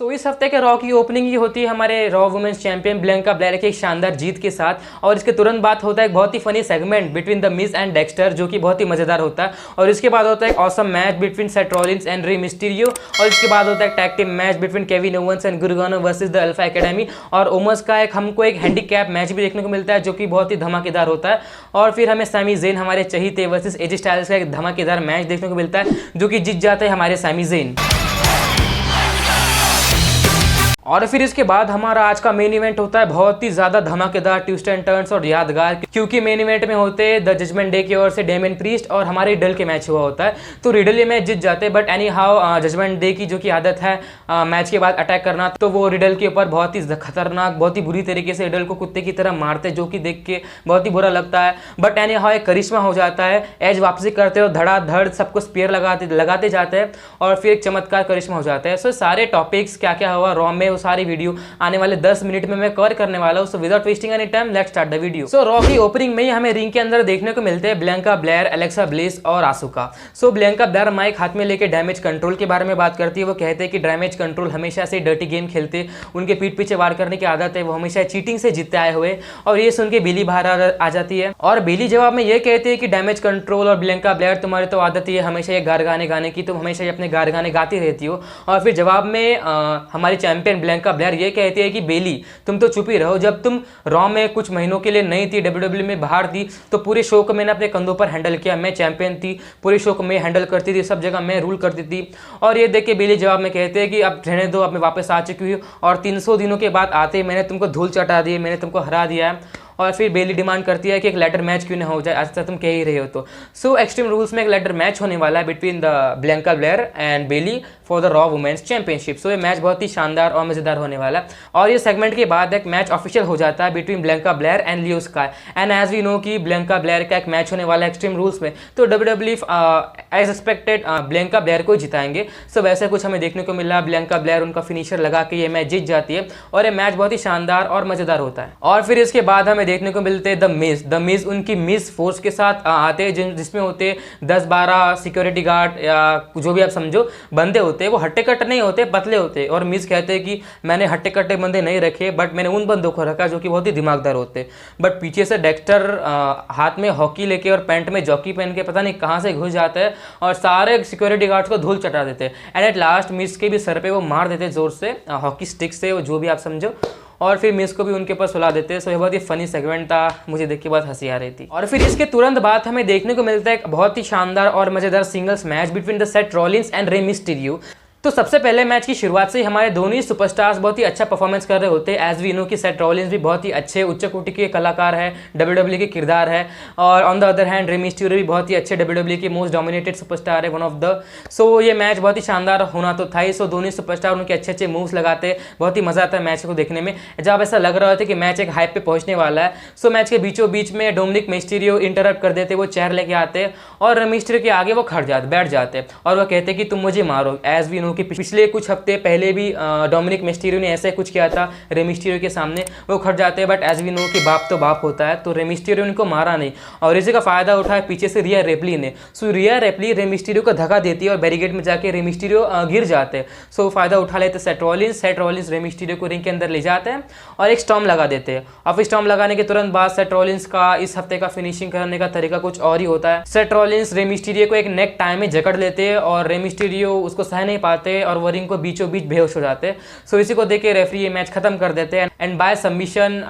इस हफ्ते के रॉ की ओपनिंग ही होती है हमारे raw women's champion Blanca Blair की एक शानदार जीत के साथ। और इसके तुरंत बाद होता है एक बहुत ही funny segment between the Miz and Dexter, जो कि बहुत ही मजेदार होता है। और इसके बाद होता है एक awesome match between Seth Rollins and Rey Mysterio. और इसके बाद होता है एक tag team match between Kevin Owens and Gargano versus the Alpha Academy. और ओमस का हमको एक हैंडीकैप मैच भी देखने को मिलता है, जो कि बहुत ही धमाकेदार होता है। और फिर हमें सैमी ज़ेन हमारे चहीते वर्सेस एजी स्टाइल्स का एक धमाकेदार मैच देखने को मिलता है, जो कि जीत जाते हैं हमारे सैमी ज़ेन। और फिर इसके बाद हमारा आज का मेन इवेंट होता है बहुत ही ज्यादा धमाकेदार, ट्विस्ट एंड टर्न्स और यादगार, क्योंकि मेन इवेंट में होते हैं द जजमेंट डे की ओर से डेमियन प्रीस्ट और हमारे रिडल के मैच हुआ होता है। तो रिडल ये मैच जीत जाते हैं, but anyhow Judgment Day की जो कि आदत है मैच के बाद अटैक करना, तो वो रिडल के ऊपर बहुत ही खतरनाक, बहुत ही बुरी तरीके से रिडल को कुत्ते की तरह मारते, जो कि देख के बहुत ही बुरा लगता है। बट एनी हाउ एक करिश्मा हो जाता है, एज वापसी करते हो, धड़ाधड़ सबको स्पेयर लगाते जाते हैं और फिर एक चमत्कार करिश्मा हो जाता है। सो सारे टॉपिक्स क्या क्या हुआ रॉ में, सारी वीडियो आने वाले 10 मिनट में मैं कवर करने वाला हूं। So without wasting any time let's start the video. So raw की ओपनिंग में ही हमें रिंग के अंदर देखने को मिलते हैं ब्लैंका ब्लैर, एलेक्सा ब्लिस और आसुका। सो ब्लैंका ब्लैर माइक हाथ में लेके डैमेज कंट्रोल के बारे में बात करती है। वो कहते हैं कि डैमेज कंट्रोल हमेशा से डर्टी गेम खेलते, उनके पीठ पीछे वार करने की आदत है, वो हमेशा चीटिंग से जीतते आए हुए। और ये सुन के बिली बाहर आ जाती है और बिली जवाब में ये कहती है कि डैमेज कंट्रोल और ब्लैंका ब्लैर तुम्हारी तो आदत ही है हमेशा ये गार गाने गाने की, तुम हमेशा ये अपने गार गाने गाती रहती हो। और फिर जवाब में हमारी चैंपियन ब्लैंका ब्लैर ये कहती है कि बेली तुम तो चुप ही रहो, जब तुम रॉ में कुछ महीनों के लिए नई थी, डब्ल्यूडब्ल्यू में बाहर थी, तो पूरे शो को मैंने अपने कंधों पर हैंडल किया, मैं चैंपियन थी, पूरे शो को मैं हैंडल करती थी, सब जगह मैं रूल करती थी। और ये देख के बेली जवाब में कहते हैं कि अब रहने दो, अब मैं वापस आ चुकी हूँ और 300 दिनों के बाद आते मैंने तुमको धूल चटा दी, मैंने तुमको हरा दिया है। और फिर बेली डिमांड करती है कि एक लैडर मैच क्यों ना हो जाए, आज तक तुम कह ही रहे हो तो। सो एक्सट्रीम रूल्स में एक लैडर मैच होने वाला है between the Bianca Belair and Bayley for the Raw women's championship. So ये मैच बहुत ही शानदार और मजेदार होने वाला है। और ये सेगमेंट के बाद एक मैच ऑफिशियल हो जाता है between Bianca Belair and Iyo Sky. And as we know कि ब्लैंका ब्लैर का एक मैच होने वाला है एक्सट्रीम रूल्स में, तो WW as expected Blanca Blair को जिताएंगे। सो वैसे कुछ हमें देखने को मिला, ब्लैंका ब्लैर उनका फिनिशर लगा के ये मैच जीत जाती है और ये मैच बहुत ही शानदार और मजेदार होता है। और फिर इसके बाद हमें देखने को मिलते हैं द मिज उनकी मिस फोर्स के साथ आते हैं, जिसमें होते 10-12 सिक्योरिटी गार्ड या जो भी आप समझो बंदे होते हैं। वो हट्टे कट्टे नहीं होते, पतले होते। और मिज कहते हैं कि मैंने हट्टे कट्टे बंदे नहीं रखे, बट मैंने उन बंदों को रखा जो कि बहुत ही दिमागदार होते। बट पीछे से डेक्स्टर हाथ में हॉकी लेके और पैंट में जॉकी पहन के पता नहीं कहाँ से घुस जाते हैं और सारे सिक्योरिटी गार्ड्स को धूल चटा देते हैं। एंड एट लास्ट मिज के भी सर पे वो मार देते जोर से हॉकी स्टिक से, जो भी आप समझो, और फिर मिस को भी उनके ऊपर सुला देते हैं। सो ये बहुत ही फनी सेगमेंट था, मुझे देख के बहुत हंसी आ रही थी। और फिर इसके तुरंत बाद हमें देखने को मिलता है एक बहुत ही शानदार और मजेदार singles match between the Seth Rollins and Rey Mysterio. तो सबसे पहले मैच की शुरुआत से ही हमारे दोनों ही सुपरस्टार्स बहुत ही अच्छा परफॉर्मेंस कर रहे होते हैं। एज वी नो कि सेथ रॉलिंस भी बहुत ही अच्छे उच्च कोटि के कलाकार है, डब्ल्यूडब्ल्यू के किरदार है। और on the other hand Rey Mysterio भी बहुत ही अच्छे डब्ल्यूडब्ल्यू के मोस्ट डोमिनेटेड सुपरस्टार है, वन ऑफ द। सो ये मैच बहुत ही शानदार होना तो था ही। सो दोनों सुपरस्टार उनके अच्छे अच्छे मूव्स लगाते, बहुत ही मजा आता है मैच को देखने में। जब ऐसा लग रहा था कि मैच एक हाइप पे पहुंचने वाला है, सो मैच के बीचों बीच में डोमिनिक मिस्टीरियो इंटरप्ट कर देते, वो चेयर लेके आते और मिस्टीरियो के आगे वो बैठ जाते और वो कहते कि तुम मुझे मारो। एज वी नो कि पिछले कुछ हफ्ते पहले भी डोमिनिक मिस्टीरियो ने ऐसे कुछ किया था रे मिस्टीरियो के सामने, वो खट जाते हैं। बट एज वी नो कि बाप तो बाप होता है, तो रे मिस्टीरियो ने उनको मारा नहीं और इसी का फायदा उठाया पीछे से रिया रेप्ली ने। सो रिया रेप्ली रे मिस्टीरियो को धक्का देती है और बैरिकेड में जाके रे मिस्टीरियो गिर जाते हैं। सो फायदा उठा लेते सेथ रॉलिंस रे मिस्टीरियो को रिंग के अंदर ले जाते हैं और एक स्टॉर्म लगा देते हैं। और स्टॉर्म लगाने के तुरंत बाद सेथ रॉलिंस का इस हफ्ते का फिनिशिंग करने का तरीका कुछ और ही होता है। सेथ रॉलिंस रे मिस्टीरियो को एक नेक टाइम में जकड़ लेते हैं और रे मिस्टीरियो उसको सह नहीं पाते और वो रिंग को बीचों बीच बेहोश हो जाते हैं। सो इसी को देख के रेफरी ये मैच खत्म कर देते हैं and by submission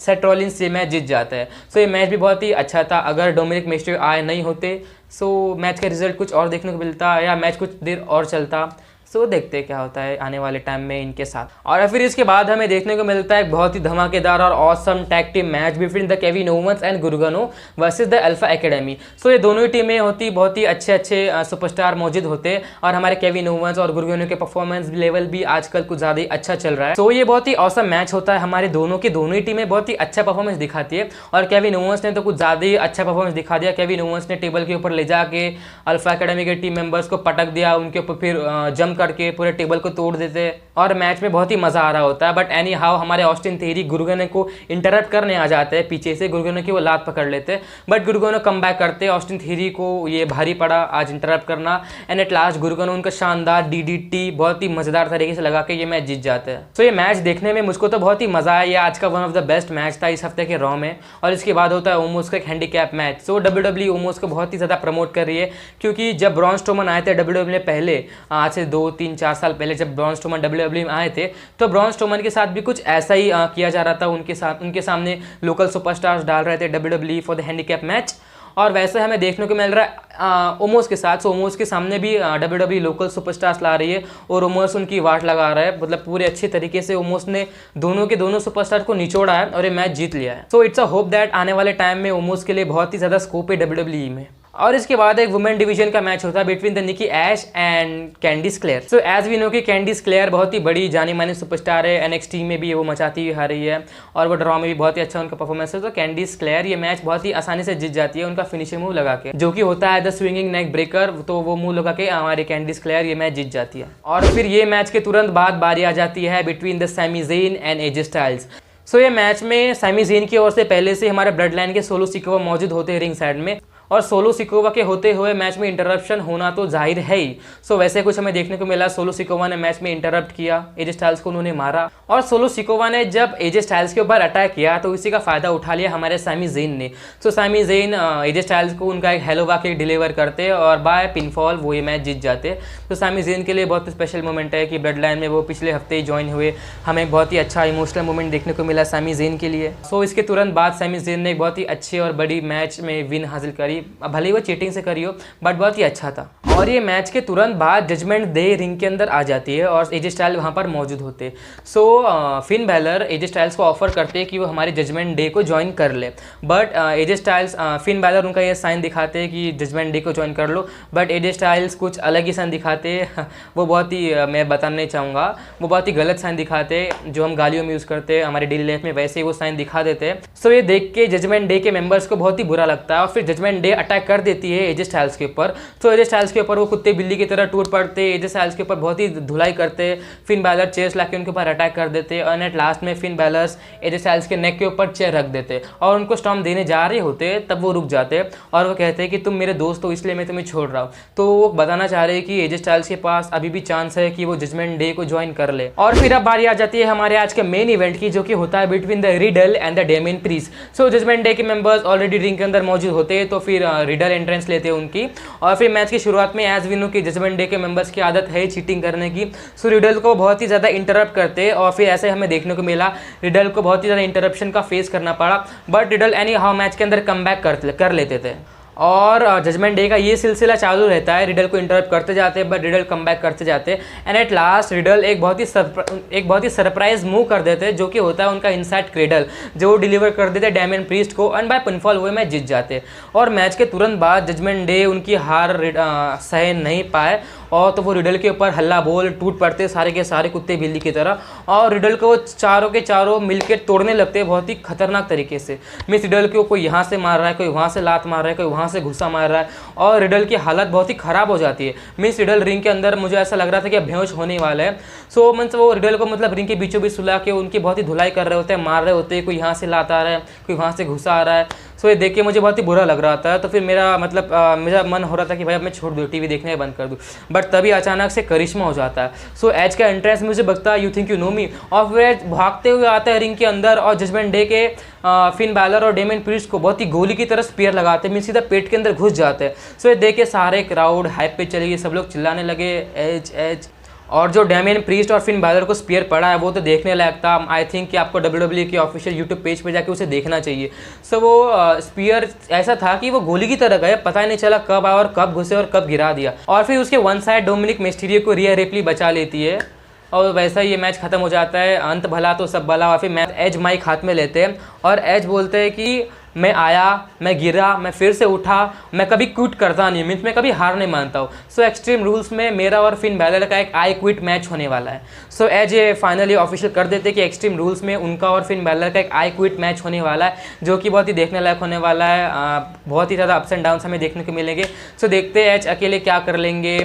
Seth Rollins ये मैच जीत जाता है। सो ये मैच भी बहुत ही अच्छा था। अगर डोमिनिक मिस्टीरियो आए नहीं होते, सो मैच का रिजल्ट कुछ और देखने को मिलता या मैच कुछ देर और चलता। सो देखते हैं क्या होता है आने वाले टाइम में इनके साथ। और फिर इसके बाद हमें देखने को मिलता है बहुत ही धमाकेदार और awesome tag team match between the Kevin Owens and Gargano versus the Alpha Academy. So ये दोनों ही टीमें होती बहुत ही अच्छे अच्छे सुपरस्टार मौजूद होते हैं और हमारे केविन ओवेंस और गुरुगानो के परफॉर्मेंस लेवल भी आजकल कुछ ज़्यादा ही अच्छा चल रहा है। सो ये बहुत ही ऑसम मैच होता है, हमारे दोनों ही टीमें बहुत ही अच्छा परफॉर्मेंस दिखाती है। और केविन ओवेंस ने तो कुछ ज़्यादा ही अच्छा परफॉर्मेंस दिखा दिया। केविन ओवेंस ने टेबल के ऊपर ले जाके अल्फा एकेडमी के टीम मेंबर्स को पटक दिया, उनके ऊपर फिर जंप करके पूरे टेबल को तोड़ देते और मैच में बहुत ही मज़ा आ रहा होता है। बट एनी हाउ हमारे ऑस्टिन थेरी गुर्गोनो को इंटरप्ट करने आ जाते हैं पीछे से, गुर्गोनो की वो लात पकड़ लेते, बट गुर्गोनो कम बैक करते, ऑस्टिन थेरी को ये भारी पड़ा आज इंटरप्ट करना, एंड एट लास्ट गुर्गोनो उनका शानदार DDT बहुत ही मज़ेदार तरीके से लगा के ये मैच जीत जाते हैं। सो ये मैच देखने में मुझको तो बहुत ही मज़ा आया, ये आज का one of the best match था इस हफ्ते के रॉ में। और इसके बाद होता है ओमोस का एक हैंडीकैप मैच। सो WWE ओमोस को बहुत ही ज़्यादा प्रमोट कर रही है, क्योंकि जब ब्रॉन स्ट्रोमन आए थे WWE में पहले, आज से 2-3-4 साल पहले जब ब्रॉन स्ट्रोमन WWE में आए थे, तो ब्रॉन स्ट्रोमन के साथ भी कुछ ऐसा ही किया जा रहा था, उनके सामने लोकल सुपरस्टार्स डाल रहे थे WWE for the handicap match, और वैसे हमें देखने को मिल रहा है ओमोस के साथ। सो ओमोस के सामने भी WWE लोकल सुपरस्टार्स ला रही है और ओमोस उनकी वाट लगा रहा है, मतलब पूरे अच्छे तरीके से ओमोस ने दोनों के दोनों सुपरस्टार को निचोड़ा है और ये मैच जीत लिया है। So it's a hope that आने वाले टाइम में ओमोस के लिए बहुत ही ज़्यादा स्कोप है WWE में। और इसके बाद एक वुमेन डिवीजन का मैच होता है between the Nikki Ash and Candice Claire. So as we know कि कैंडिस क्लेयर बहुत ही बड़ी जानी मानी सुपरस्टार है, NXT में भी वो मचाती हुई आ रही है और वो ड्रॉ में भी बहुत ही अच्छा उनका परफॉर्मेंस है। तो कैंडिस क्लेयर ये मैच बहुत ही आसानी से जीत जाती है उनका फिनिशिंग मूव लगा के, जो कि होता है द स्विंगिंग नेक ब्रेकर। तो वो मूव लगा के हमारी कैंडिस क्लेयर ये मैच जीत जाती है। और फिर ये मैच के तुरंत बाद बारी आ जाती है between the Sami Zayn and AJ Styles. So ये मैच में सैमी ज़ेन की ओर से पहले से हमारे ब्लड लाइन के सोलो सिकोवा मौजूद होते हैं रिंग साइड में, और सोलो सिकोवा के होते हुए मैच में इंटरप्शन होना तो जाहिर है ही। सो वैसे कुछ हमें देखने को मिला, सोलो सिकोवा ने मैच में इंटरप्ट किया, एजे स्टाइल्स को उन्होंने मारा, और सोलो सिकोवा ने जब एजे स्टाइल्स के ऊपर अटैक किया तो इसी का फायदा उठा लिया हमारे सैमी ज़ेन ने। सो सैमी ज़ेन एजे स्टाइल्स को उनका एक हेलोवा किक डिलीवर करते और बाय पिनफॉल वो ये मैच जीत जाते। तो सैमी ज़ेन के लिए बहुत स्पेशल मोमेंट है कि ब्लड लाइन में वो पिछले हफ्ते ही ज्वाइन हुए, हमें बहुत ही अच्छा इमोशनल मोमेंट देखने को मिला सैमी ज़ेन के लिए। सो इसके तुरंत बाद सैमी ज़ेन ने एक बहुत ही अच्छी और बड़ी मैच में विन हासिल करी, भले ही वो चीटिंग से करी हो बट बहुत ही अच्छा था। और ये मैच के तुरंत बाद जजमेंट डे रिंग के अंदर आ जाती है और एजे स्टाइल वहाँ पर मौजूद होते। सो फिन बैलर एजे स्टाइल्स को ऑफर करते हैं कि वो हमारे जजमेंट डे को ज्वाइन कर ले, but AJ Styles Finn Balor उनका ये साइन दिखाते हैं कि जजमेंट डे को ज्वाइन कर लो, बट एजे स्टाइल्स कुछ अलग ही साइन दिखाते हैं। वो बहुत ही मैं बताना नहीं चाहूँगा, वो बहुत ही गलत साइन दिखाते हैं जो हम गालियों में यूज़ करते हैं हमारे डेली लाइफ में, वैसे ही वो साइन दिखा देते हैं। सो ये देख के जजमेंट डे के मेंबर्स को बहुत ही बुरा लगता है और फिर जजमेंट डे अटैक कर देती है एजे स्टाइल्स के ऊपर। तो एजे स्टाइल्स के ऊपर वो कुत्ते बिल्ली की तरह टूट पड़ते, एजे स्टाइल्स के ऊपर बहुत ही धुलाई करते, फिन बैलर चेयर्स लाके उनके ऊपर अटैक कर देते और एट लास्ट में फिन बैलर्स एजे स्टाइल्स के नेक के ऊपर चेयर रख देते और उनको स्टॉम्प देने जा रहे होते, तब वो रुक जाते और वो कहते हैं कि तुम मेरे दोस्त हो इसलिए मैं तुम्हें छोड़ रहा हूँ। तो वो बताना चाह रहे हैं कि एजे स्टाइल्स के पास अभी भी चांस है कि वो जजमेंट डे को ज्वाइन कर ले। और फिर अब बारी आ जाती है हमारे आज के मेन इवेंट की, जो कि होता है between the Riddle and the Damian Priest. So Judgment Day के मेंबर्स ऑलरेडी रिंग के अंदर मौजूद होते हैं, तो फिर रिडल एंट्रेंस लेते हैं उनकी। और फिर मैच की शुरुआत में एज वी नो कि जजमेंट डे के मेंबर्स की आदत है चीटिंग करने की, सो रिडल को बहुत ही ज़्यादा इंटरप्ट करते और फिर ऐसे हमें देखने को मिला रिडल को बहुत ही ज़्यादा इंटरप्शन का फेस करना पड़ा, but riddle any how match के अंदर कम बैक कर लेते थे। और जजमेंट डे का ये सिलसिला चालू रहता है, रिडल को इंटरप्ट करते जाते बट रिडल कम बैक करते जाते एंड एट लास्ट रिडल एक बहुत ही सरप्राइज मूव कर देते, जो कि होता है उनका इनसाइड क्रेडल, जो डिलीवर कर देते डेमियन प्रीस्ट को एंड बाय पिनफॉल वो मैच जीत जाते। और मैच के तुरंत बाद जजमेंट डे उनकी हार सह नहीं पाए और तो वो रिडल के ऊपर हल्ला बोल टूट पड़ते सारे के सारे कुत्ते बिल्ली की तरह, और रिडल को चारों के चारों मिलकर तोड़ने लगते बहुत ही खतरनाक तरीके से। मिस रिडल को कोई यहाँ से मार रहा है, कोई वहाँ से लात मार रहा है, कोई वहाँ से घुसा मार रहा है और रिडल की हालत बहुत ही ख़राब हो जाती है। मिस रिडल रिंग के अंदर मुझे ऐसा लग रहा था कि अब बेहोश होने वाला है। सो मीन्स वो रिडल को मतलब रिंग के बीचों बीच सुला के उनकी बहुत ही धुलाई कर रहे होते हैं, मार रहे होते हैं, कोई यहाँ से लात आ रहा है, कोई वहाँ से घुसा आ रहा है। सो ये देख के मुझे बहुत ही बुरा लग रहा था, तो फिर मेरा मन हो रहा था कि भाई अब मैं छोड़ दूँ, टीवी देखने बंद कर दूँ, बट तभी अचानक से करिश्मा हो जाता है। सो एज का एंट्रेंस मुझे बकता यू थिंक यू नो मी, और फिर एज भागते हुए आता है रिंग के अंदर और जजमेंट डे के फिन बैलर और डेमियन प्रीस्ट को बहुत ही गोली की तरह स्पीयर लगाते हैं, मीन सीधा पेट के अंदर घुस जाते हैं। सो ये देख के सारे क्राउड हाइप पे चली गई, सब लोग चिल्लाने लगे एज एज। और जो डेमियन प्रीस्ट और फिन बैलर को स्पीयर पड़ा है वो तो देखने लायक था। आई थिंक कि आपको WWE के ऑफिशियल यूट्यूब पेज पे जाके उसे देखना चाहिए। सो वो स्पीयर ऐसा था कि वो गोली की तरह गए, पता ही नहीं चला कब आया और कब घुसे और कब गिरा दिया। और फिर उसके वन साइड डोमिनिक मिस्टीरियो को रिया रिप्ली बचा लेती है और वैसा ही ये मैच खत्म हो जाता है। अंत भला तो सब भला। और फिर मैच एज माइक हाथ में लेते हैं और एज बोलते हैं कि मैं आया, मैं गिरा, मैं फिर से उठा, मैं कभी क्विट करता नहीं, मीन्स मैं कभी हार नहीं मानता हूँ। सो एक्सट्रीम रूल्स में मेरा और फिन बैलर का एक आई क्विट मैच होने वाला है। सो एज ये फाइनली ऑफिशियल कर देते कि एक्सट्रीम रूल्स में उनका और फिन बैलर का एक आई क्विट मैच होने वाला है, जो कि बहुत ही देखने लायक होने वाला है। बहुत ही ज़्यादा अप्स एंड डाउन्स हमें देखने को मिलेंगे। सो देखते हैं एज अकेले क्या कर लेंगे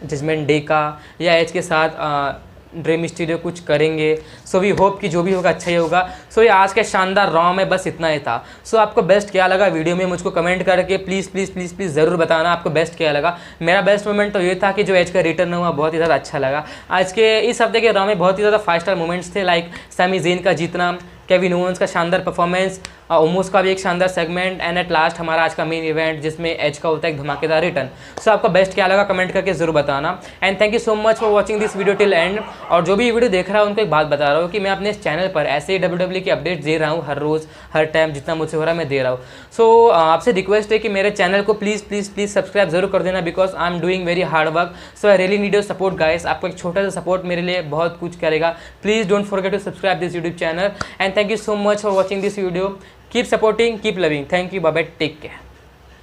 जजमेंट डे का या एज के साथ ड्रे मिस्टीरियो कुछ करेंगे। सो वी होप कि जो भी होगा अच्छा ही होगा। सो ये आज के शानदार रॉ में बस इतना ही था। सो आपको बेस्ट क्या लगा वीडियो में मुझको कमेंट करके प्लीज़ प्लीज़ प्लीज़ प्लीज़ ज़रूर बताना आपको बेस्ट क्या लगा। मेरा बेस्ट मोमेंट तो ये था कि जो एज का रिटर्न हुआ बहुत ही ज़्यादा अच्छा लगा। आज के इस हफ्ते के रॉ में बहुत ही ज़्यादा 5 स्टार मोमेंट्स थे, लाइक सैमी ज़ेन का जीतना, केविन ओवेंस का शानदार परफॉर्मेंस, ओमोस का भी एक शानदार सेगमेंट, एंड एट लास्ट हमारा आज का मेन इवेंट जिसमें एज का होता है एक धमाकेदार रिटर्न। सो आपका बेस्ट क्या लगा कमेंट करके जरूर बताना। And thank you so much for watching this video till and. और जो भी वीडियो देख रहा है उनको एक बात बता रहा हूँ कि मैं अपने इस चैनल पर ऐसे ही WWE की अपडेट्स दे रहा हूँ हर रोज़ हर टाइम, जितना मुझसे हो रहा है मैं दे रहा हूँ। सो आपसे रिक्वेस्ट है कि मेरे चैनल को प्लीज़ प्लीज़ प्लीज़ सब्सक्राइब जरूर कर देना, because I am doing very hard work. So I really need your support guys. आपको एक छोटा सा सपोर्ट मेरे लिए बहुत कुछ करेगा। Please don't forget to subscribe this YouTube channel and thank you so much for watching this video. Keep supporting, keep loving. Thank you. Bye bye. Take care.